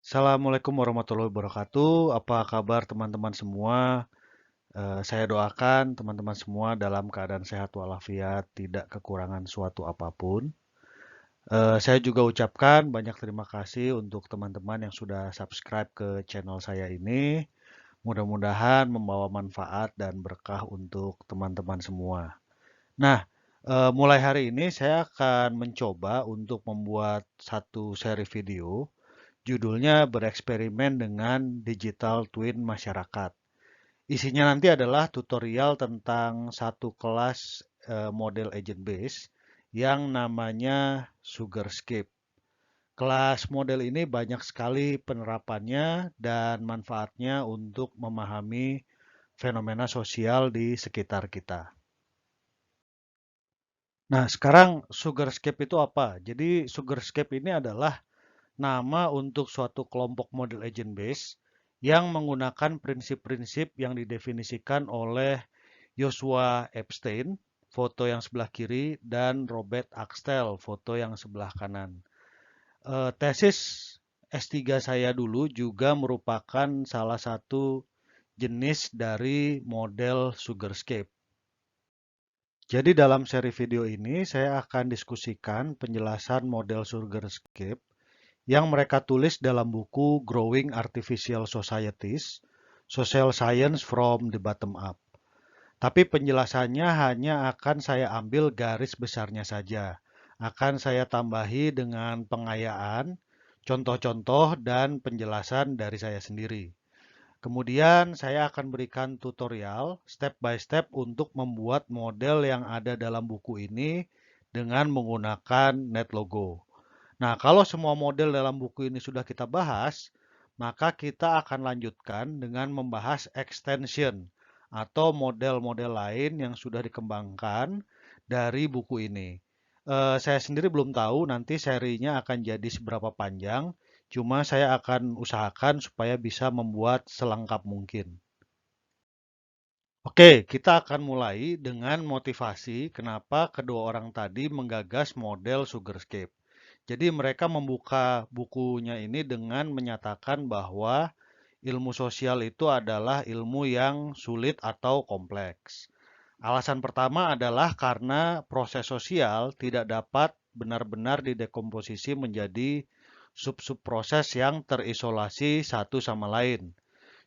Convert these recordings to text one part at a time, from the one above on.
Assalamualaikum warahmatullahi wabarakatuh. Apa kabar teman-teman semua? Saya doakan teman-teman semua dalam keadaan sehat walafiat, tidak kekurangan suatu apapun. Saya juga ucapkan banyak terima kasih untuk teman-teman yang sudah subscribe ke channel saya ini. Mudah-mudahan membawa manfaat dan berkah untuk teman-teman semua. Nah, mulai hari ini saya akan mencoba untuk membuat satu seri video. Judulnya bereksperimen dengan digital twin masyarakat. Isinya nanti adalah tutorial tentang satu kelas model agent base yang namanya Sugarscape. Kelas model ini banyak sekali penerapannya dan manfaatnya untuk memahami fenomena sosial di sekitar kita. Nah, sekarang Sugarscape itu apa? Jadi Sugarscape ini adalah nama untuk suatu kelompok model agent base yang menggunakan prinsip-prinsip yang didefinisikan oleh Joshua Epstein, foto yang sebelah kiri, dan Robert Axtell, foto yang sebelah kanan. Tesis S3 saya dulu juga merupakan salah satu jenis dari model Sugarscape. Jadi dalam seri video ini saya akan diskusikan penjelasan model Sugarscape yang mereka tulis dalam buku Growing Artificial Societies, Social Science from the Bottom Up. Tapi penjelasannya hanya akan saya ambil garis besarnya saja. Akan saya tambahi dengan pengayaan, contoh-contoh, dan penjelasan dari saya sendiri. Kemudian saya akan berikan tutorial step by step untuk membuat model yang ada dalam buku ini dengan menggunakan NetLogo. Nah, kalau semua model dalam buku ini sudah kita bahas, maka kita akan lanjutkan dengan membahas extension atau model-model lain yang sudah dikembangkan dari buku ini. Saya sendiri belum tahu nanti serinya akan jadi seberapa panjang, cuma saya akan usahakan supaya bisa membuat selengkap mungkin. Oke, kita akan mulai dengan motivasi kenapa kedua orang tadi menggagas model Sugarscape. Jadi mereka membuka bukunya ini dengan menyatakan bahwa ilmu sosial itu adalah ilmu yang sulit atau kompleks. Alasan pertama adalah karena proses sosial tidak dapat benar-benar didekomposisi menjadi sub-sub proses yang terisolasi satu sama lain.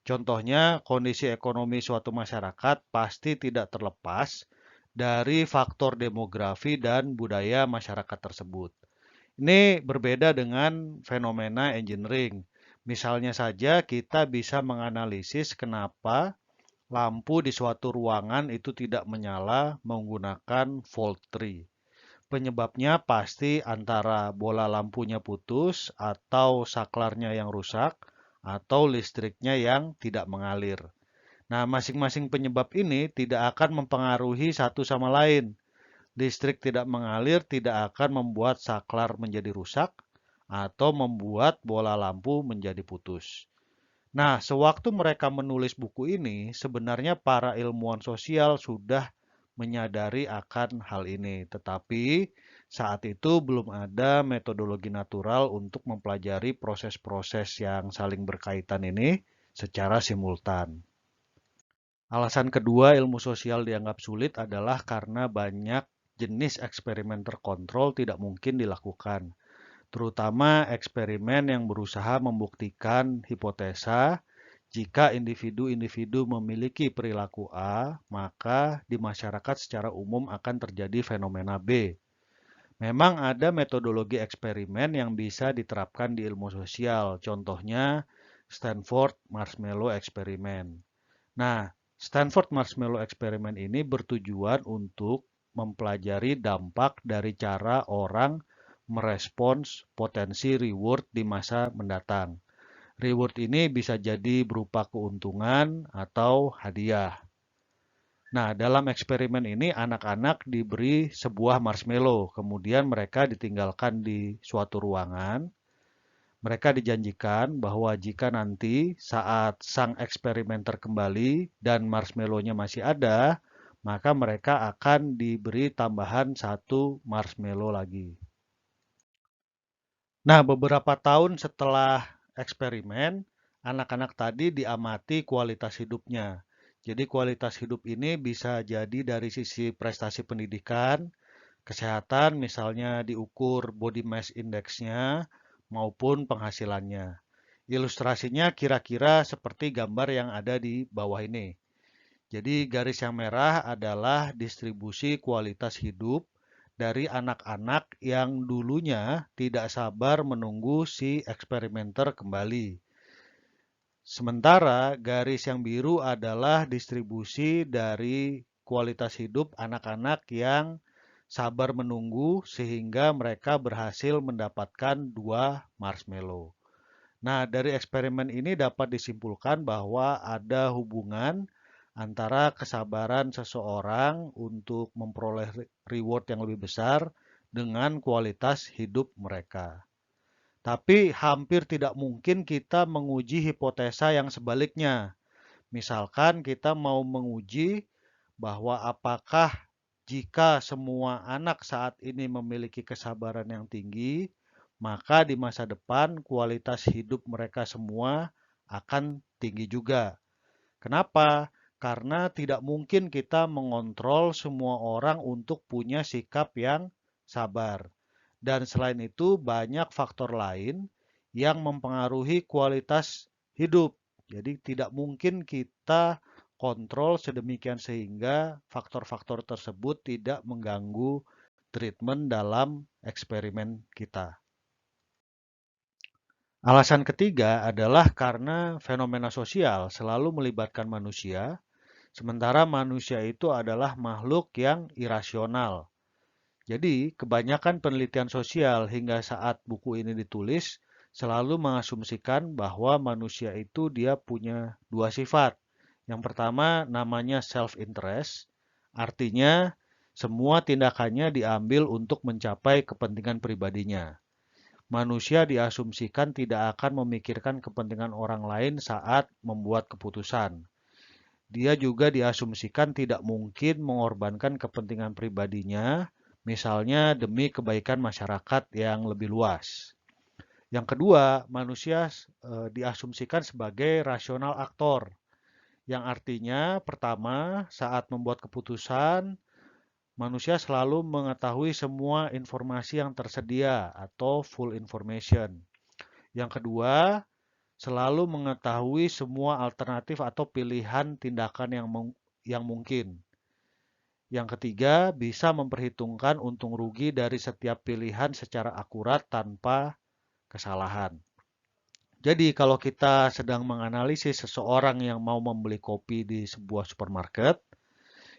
Contohnya, kondisi ekonomi suatu masyarakat pasti tidak terlepas dari faktor demografi dan budaya masyarakat tersebut. Ini berbeda dengan fenomena engineering. Misalnya saja kita bisa menganalisis kenapa lampu di suatu ruangan itu tidak menyala menggunakan volt tree. Penyebabnya pasti antara bola lampunya putus atau saklarnya yang rusak atau listriknya yang tidak mengalir. Nah, masing-masing penyebab ini tidak akan mempengaruhi satu sama lain. Listrik tidak mengalir tidak akan membuat saklar menjadi rusak atau membuat bola lampu menjadi putus. Nah, sewaktu mereka menulis buku ini, sebenarnya para ilmuwan sosial sudah menyadari akan hal ini, tetapi saat itu belum ada metodologi natural untuk mempelajari proses-proses yang saling berkaitan ini secara simultan. Alasan kedua ilmu sosial dianggap sulit adalah karena banyak jenis eksperimen terkontrol tidak mungkin dilakukan, terutama eksperimen yang berusaha membuktikan hipotesa jika individu-individu memiliki perilaku A, maka di masyarakat secara umum akan terjadi fenomena B. Memang ada metodologi eksperimen yang bisa diterapkan di ilmu sosial, contohnya Stanford Marshmallow Experiment. Nah, Stanford Marshmallow Experiment ini bertujuan untuk mempelajari dampak dari cara orang merespons potensi reward di masa mendatang. Reward ini bisa jadi berupa keuntungan atau hadiah. Nah, dalam eksperimen ini anak-anak diberi sebuah marshmallow, kemudian mereka ditinggalkan di suatu ruangan. Mereka dijanjikan bahwa jika nanti saat sang eksperimenter kembali dan marshmallow-nya masih ada, maka mereka akan diberi tambahan satu marshmallow lagi. Nah, beberapa tahun setelah eksperimen, anak-anak tadi diamati kualitas hidupnya. Jadi kualitas hidup ini bisa jadi dari sisi prestasi pendidikan, kesehatan, misalnya diukur body mass index-nya maupun penghasilannya. Ilustrasinya kira-kira seperti gambar yang ada di bawah ini. Jadi garis yang merah adalah distribusi kualitas hidup dari anak-anak yang dulunya tidak sabar menunggu si eksperimenter kembali. Sementara garis yang biru adalah distribusi dari kualitas hidup anak-anak yang sabar menunggu sehingga mereka berhasil mendapatkan 2 marshmallow. Nah, dari eksperimen ini dapat disimpulkan bahwa ada hubungan antara kesabaran seseorang untuk memperoleh reward yang lebih besar dengan kualitas hidup mereka. Tapi hampir tidak mungkin kita menguji hipotesa yang sebaliknya. Misalkan kita mau menguji bahwa apakah jika semua anak saat ini memiliki kesabaran yang tinggi, maka di masa depan kualitas hidup mereka semua akan tinggi juga. Kenapa? Karena tidak mungkin kita mengontrol semua orang untuk punya sikap yang sabar. Dan selain itu banyak faktor lain yang mempengaruhi kualitas hidup. Jadi tidak mungkin kita kontrol sedemikian sehingga faktor-faktor tersebut tidak mengganggu treatment dalam eksperimen kita. Alasan ketiga adalah karena fenomena sosial selalu melibatkan manusia, sementara manusia itu adalah makhluk yang irasional. Jadi, kebanyakan penelitian sosial hingga saat buku ini ditulis selalu mengasumsikan bahwa manusia itu dia punya 2 sifat. Yang pertama namanya self-interest, artinya semua tindakannya diambil untuk mencapai kepentingan pribadinya. Manusia diasumsikan tidak akan memikirkan kepentingan orang lain saat membuat keputusan. Dia juga diasumsikan tidak mungkin mengorbankan kepentingan pribadinya, misalnya demi kebaikan masyarakat yang lebih luas. Yang kedua, manusia diasumsikan sebagai rasional aktor, yang artinya pertama, saat membuat keputusan, manusia selalu mengetahui semua informasi yang tersedia atau full information. Yang kedua, selalu mengetahui semua alternatif atau pilihan tindakan yang mungkin. Yang ketiga, bisa memperhitungkan untung rugi dari setiap pilihan secara akurat tanpa kesalahan. Jadi, kalau kita sedang menganalisis seseorang yang mau membeli kopi di sebuah supermarket,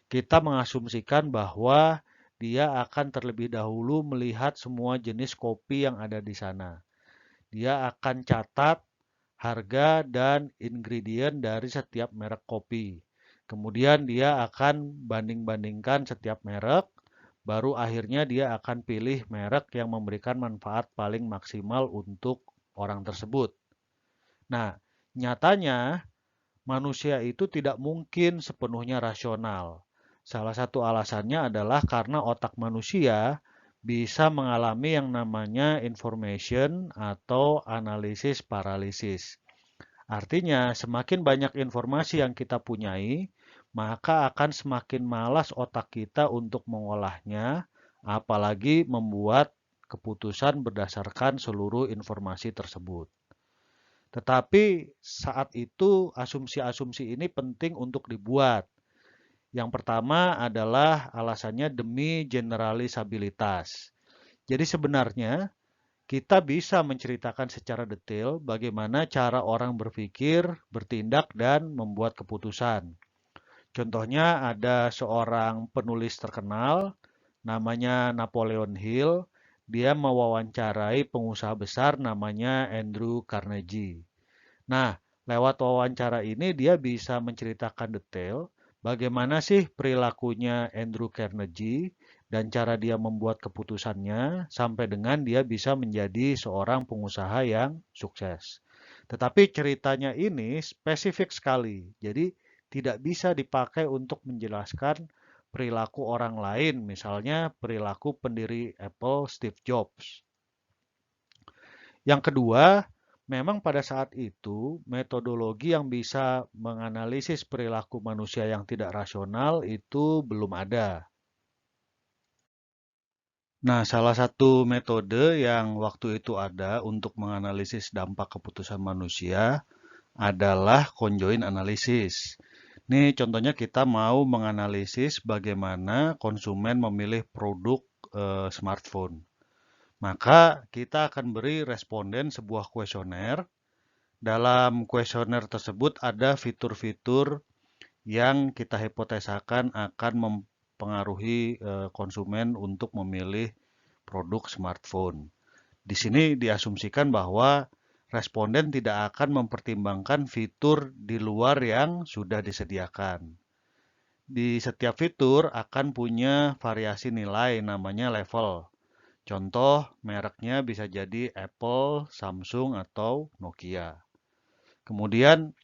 kita mengasumsikan bahwa dia akan terlebih dahulu melihat semua jenis kopi yang ada di sana. Dia akan catat harga dan ingredient dari setiap merek kopi. Kemudian dia akan banding-bandingkan setiap merek, baru akhirnya dia akan pilih merek yang memberikan manfaat paling maksimal untuk orang tersebut. Nah, nyatanya manusia itu tidak mungkin sepenuhnya rasional. Salah satu alasannya adalah karena otak manusia bisa mengalami yang namanya information atau analisis paralisis. Artinya, semakin banyak informasi yang kita punyai, maka akan semakin malas otak kita untuk mengolahnya, apalagi membuat keputusan berdasarkan seluruh informasi tersebut. Tetapi saat itu asumsi-asumsi ini penting untuk dibuat. Yang pertama adalah alasannya demi generalisabilitas. Jadi sebenarnya kita bisa menceritakan secara detail bagaimana cara orang berpikir, bertindak, dan membuat keputusan. Contohnya ada seorang penulis terkenal, namanya Napoleon Hill. Dia mewawancarai pengusaha besar namanya Andrew Carnegie. Nah, lewat wawancara ini dia bisa menceritakan detail bagaimana sih perilakunya Andrew Carnegie dan cara dia membuat keputusannya sampai dengan dia bisa menjadi seorang pengusaha yang sukses. Tetapi ceritanya ini spesifik sekali, jadi tidak bisa dipakai untuk menjelaskan perilaku orang lain, misalnya perilaku pendiri Apple Steve Jobs. Yang kedua, Memang pada saat itu, metodologi yang bisa menganalisis perilaku manusia yang tidak rasional itu belum ada. Nah, salah satu metode yang waktu itu ada untuk menganalisis dampak keputusan manusia adalah conjoint analysis. Nih, contohnya kita mau menganalisis bagaimana konsumen memilih produk smartphone. Maka kita akan beri responden sebuah kuesioner. Dalam kuesioner tersebut ada fitur-fitur yang kita hipotesakan akan mempengaruhi konsumen untuk memilih produk smartphone. Di sini diasumsikan bahwa responden tidak akan mempertimbangkan fitur di luar yang sudah disediakan. Di setiap fitur akan punya variasi nilai namanya level. Contoh mereknya bisa jadi Apple, Samsung, atau Nokia. Kemudian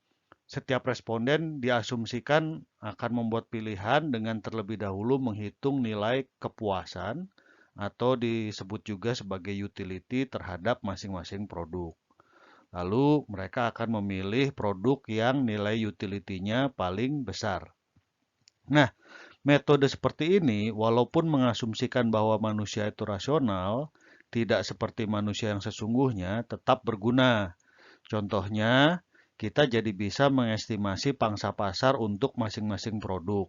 setiap responden diasumsikan akan membuat pilihan dengan terlebih dahulu menghitung nilai kepuasan atau disebut juga sebagai utility terhadap masing-masing produk. Lalu mereka akan memilih produk yang nilai utility-nya paling besar. Nah, metode seperti ini walaupun mengasumsikan bahwa manusia itu rasional, tidak seperti manusia yang sesungguhnya, tetap berguna. Contohnya, kita jadi bisa mengestimasi pangsa pasar untuk masing-masing produk.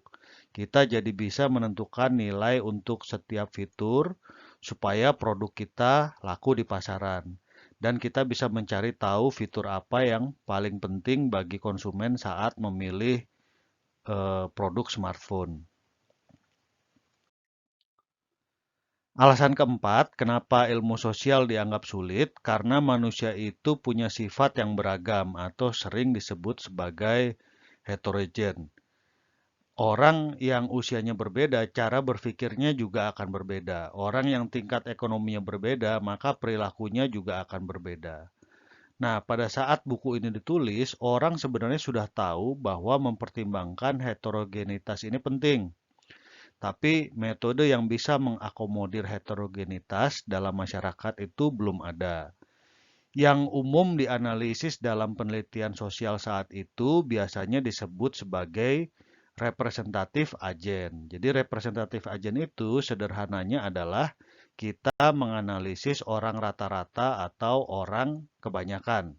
Kita jadi bisa menentukan nilai untuk setiap fitur supaya produk kita laku di pasaran. Dan kita bisa mencari tahu fitur apa yang paling penting bagi konsumen saat memilih produk smartphone. Alasan keempat, kenapa ilmu sosial dianggap sulit? Karena manusia itu punya sifat yang beragam atau sering disebut sebagai heterogen. Orang yang usianya berbeda, cara berpikirnya juga akan berbeda. Orang yang tingkat ekonominya berbeda, maka perilakunya juga akan berbeda. Nah, pada saat buku ini ditulis, orang sebenarnya sudah tahu bahwa mempertimbangkan heterogenitas ini penting. Tapi metode yang bisa mengakomodir heterogenitas dalam masyarakat itu belum ada. Yang umum dianalisis dalam penelitian sosial saat itu biasanya disebut sebagai representatif agen. Jadi representatif agen itu sederhananya adalah kita menganalisis orang rata-rata atau orang kebanyakan.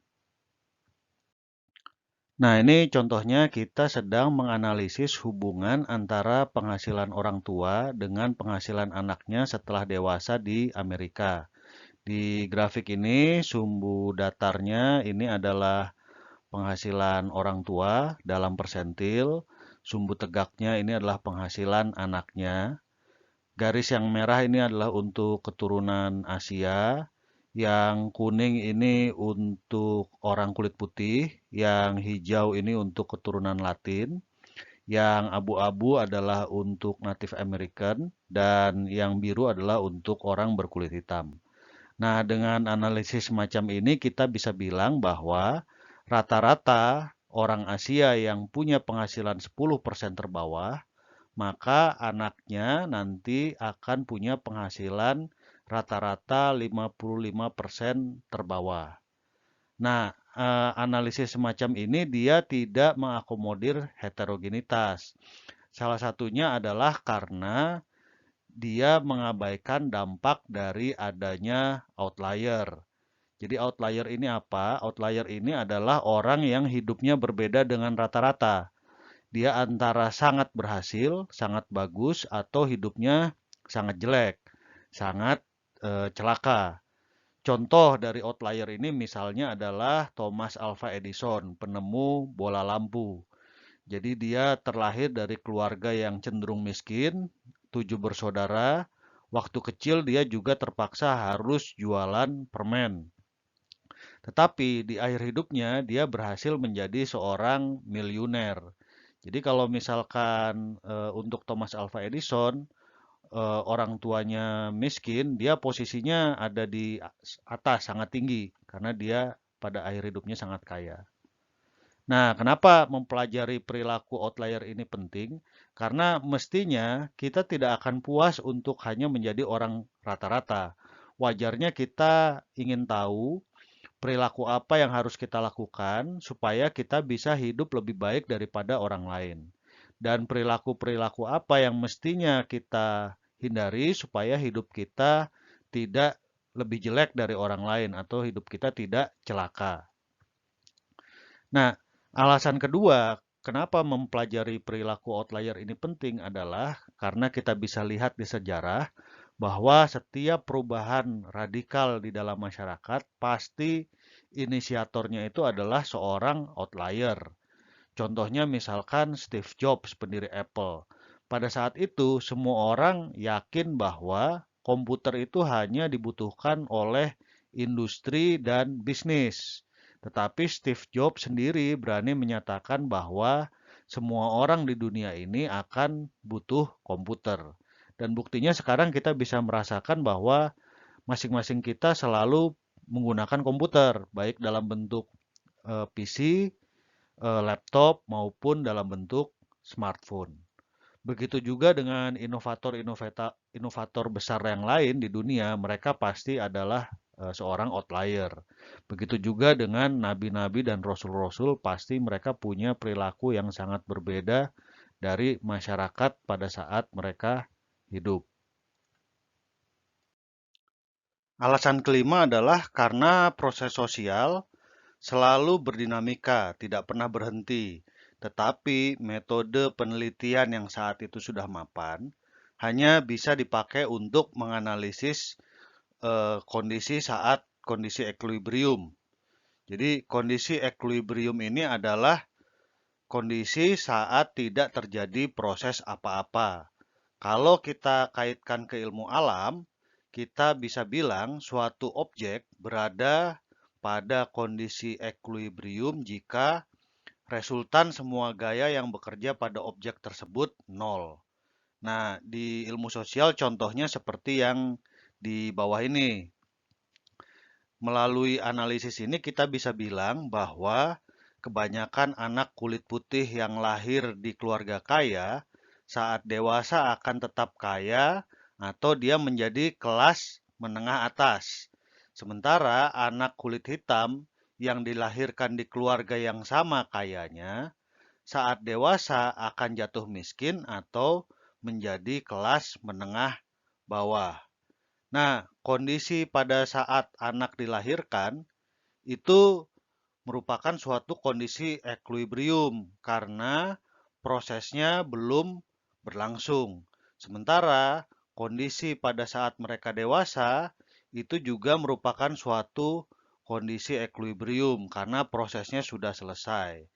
Nah, ini contohnya kita sedang menganalisis hubungan antara penghasilan orang tua dengan penghasilan anaknya setelah dewasa di Amerika. Di grafik ini, sumbu datarnya ini adalah penghasilan orang tua dalam persentil, sumbu tegaknya ini adalah penghasilan anaknya. Garis yang merah ini adalah untuk keturunan Asia, yang kuning ini untuk orang kulit putih, yang hijau ini untuk keturunan Latin, yang abu-abu adalah untuk Native American, dan yang biru adalah untuk orang berkulit hitam. Nah, dengan analisis semacam ini kita bisa bilang bahwa rata-rata orang Asia yang punya penghasilan 10% terbawah, maka anaknya nanti akan punya penghasilan rata-rata 55% terbawah. Nah, analisis semacam ini dia tidak mengakomodir heterogenitas. Salah satunya adalah karena dia mengabaikan dampak dari adanya outlier. Jadi outlier ini apa? Outlier ini adalah orang yang hidupnya berbeda dengan rata-rata. Dia antara sangat berhasil, sangat bagus, atau hidupnya sangat jelek, sangat celaka. Contoh dari outlier ini misalnya adalah Thomas Alva Edison, penemu bola lampu. Jadi dia terlahir dari keluarga yang cenderung miskin, 7 bersaudara. Waktu kecil dia juga terpaksa harus jualan permen. Tetapi di akhir hidupnya dia berhasil menjadi seorang miliuner. Jadi kalau misalkan untuk Thomas Alva Edison, orang tuanya miskin, dia posisinya ada di atas, sangat tinggi, karena dia pada akhir hidupnya sangat kaya. Nah, kenapa mempelajari perilaku outlier ini penting? Karena mestinya kita tidak akan puas untuk hanya menjadi orang rata-rata. Wajarnya kita ingin tahu perilaku apa yang harus kita lakukan supaya kita bisa hidup lebih baik daripada orang lain. Dan perilaku-perilaku apa yang mestinya kita hindari supaya hidup kita tidak lebih jelek dari orang lain atau hidup kita tidak celaka. Nah, alasan kedua, kenapa mempelajari perilaku outlier ini penting adalah karena kita bisa lihat di sejarah bahwa setiap perubahan radikal di dalam masyarakat pasti inisiatornya itu adalah seorang outlier. Contohnya misalkan Steve Jobs, pendiri Apple. Pada saat itu, semua orang yakin bahwa komputer itu hanya dibutuhkan oleh industri dan bisnis. Tetapi Steve Jobs sendiri berani menyatakan bahwa semua orang di dunia ini akan butuh komputer. Dan buktinya sekarang kita bisa merasakan bahwa masing-masing kita selalu menggunakan komputer, baik dalam bentuk PC, laptop, maupun dalam bentuk smartphone. Begitu juga dengan inovator besar yang lain di dunia, mereka pasti adalah seorang outlier. Begitu juga dengan nabi-nabi dan rasul-rasul, pasti mereka punya perilaku yang sangat berbeda dari masyarakat pada saat mereka hidup. Alasan kelima adalah karena proses sosial selalu berdinamika, tidak pernah berhenti. Tetapi metode penelitian yang saat itu sudah mapan hanya bisa dipakai untuk menganalisis kondisi saat kondisi equilibrium. Jadi kondisi equilibrium ini adalah kondisi saat tidak terjadi proses apa-apa. Kalau kita kaitkan ke ilmu alam, kita bisa bilang suatu objek berada pada kondisi equilibrium jika resultan semua gaya yang bekerja pada objek tersebut nol. Nah, di ilmu sosial contohnya seperti yang di bawah ini. Melalui analisis ini kita bisa bilang bahwa kebanyakan anak kulit putih yang lahir di keluarga kaya saat dewasa akan tetap kaya atau dia menjadi kelas menengah atas. Sementara anak kulit hitam yang dilahirkan di keluarga yang sama kayanya saat dewasa akan jatuh miskin atau menjadi kelas menengah bawah. Nah, kondisi pada saat anak dilahirkan itu merupakan suatu kondisi equilibrium karena prosesnya belum berlangsung. Sementara kondisi pada saat mereka dewasa itu juga merupakan suatu kondisi equilibrium karena prosesnya sudah selesai.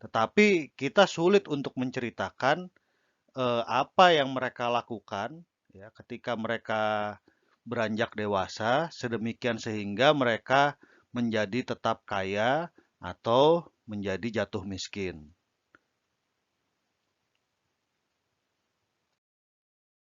Tetapi kita sulit untuk menceritakan apa yang mereka lakukan ya ketika mereka beranjak dewasa sedemikian sehingga mereka menjadi tetap kaya atau menjadi jatuh miskin.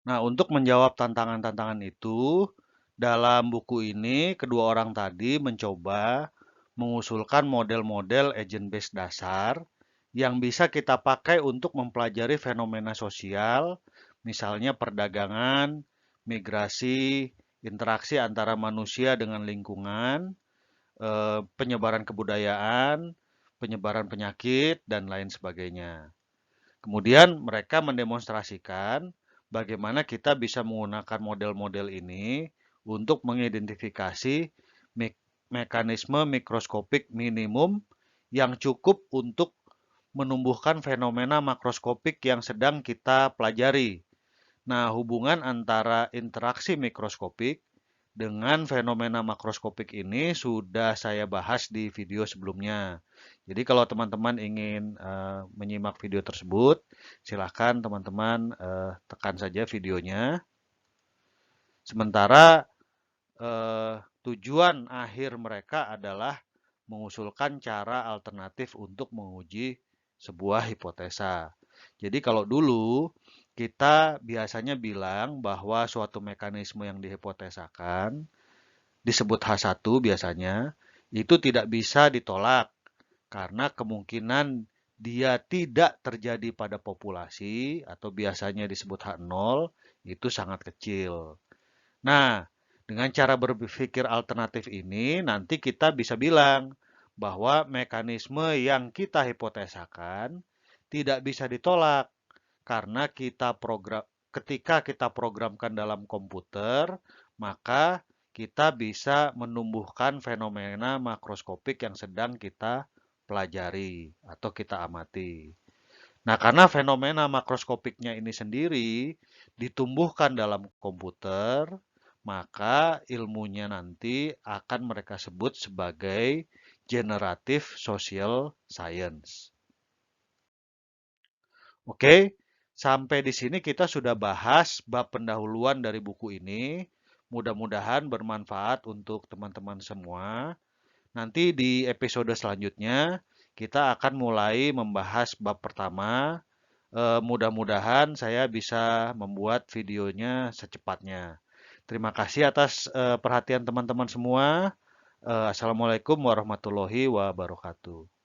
Nah, untuk menjawab tantangan-tantangan itu, dalam buku ini kedua orang tadi mencoba mengusulkan model-model agent-based dasar yang bisa kita pakai untuk mempelajari fenomena sosial, misalnya perdagangan, migrasi, interaksi antara manusia dengan lingkungan, penyebaran kebudayaan, penyebaran penyakit, dan lain sebagainya. Kemudian mereka mendemonstrasikan bagaimana kita bisa menggunakan model-model ini untuk mengidentifikasi mekanisme mikroskopik minimum yang cukup untuk menumbuhkan fenomena makroskopik yang sedang kita pelajari. Nah, hubungan antara interaksi mikroskopik dengan fenomena makroskopik ini sudah saya bahas di video sebelumnya. Jadi kalau teman-teman ingin menyimak video tersebut, silahkan teman-teman tekan saja videonya. Sementara tujuan akhir mereka adalah mengusulkan cara alternatif untuk menguji sebuah hipotesa. Jadi kalau dulu kita biasanya bilang bahwa suatu mekanisme yang dihipotesakan disebut H1 biasanya itu tidak bisa ditolak karena kemungkinan dia tidak terjadi pada populasi atau biasanya disebut H0 itu sangat kecil. Nah, Dengan cara berpikir alternatif ini, nanti kita bisa bilang bahwa mekanisme yang kita hipotesakan tidak bisa ditolak karena ketika kita programkan dalam komputer, maka kita bisa menumbuhkan fenomena makroskopik yang sedang kita pelajari atau kita amati. Nah, karena fenomena makroskopiknya ini sendiri ditumbuhkan dalam komputer, maka ilmunya nanti akan mereka sebut sebagai generative social science. Oke, sampai di sini kita sudah bahas bab pendahuluan dari buku ini. Mudah-mudahan bermanfaat untuk teman-teman semua. Nanti di episode selanjutnya kita akan mulai membahas bab pertama. Mudah-mudahan saya bisa membuat videonya secepatnya. Terima kasih atas perhatian teman-teman semua. Assalamualaikum warahmatullahi wabarakatuh.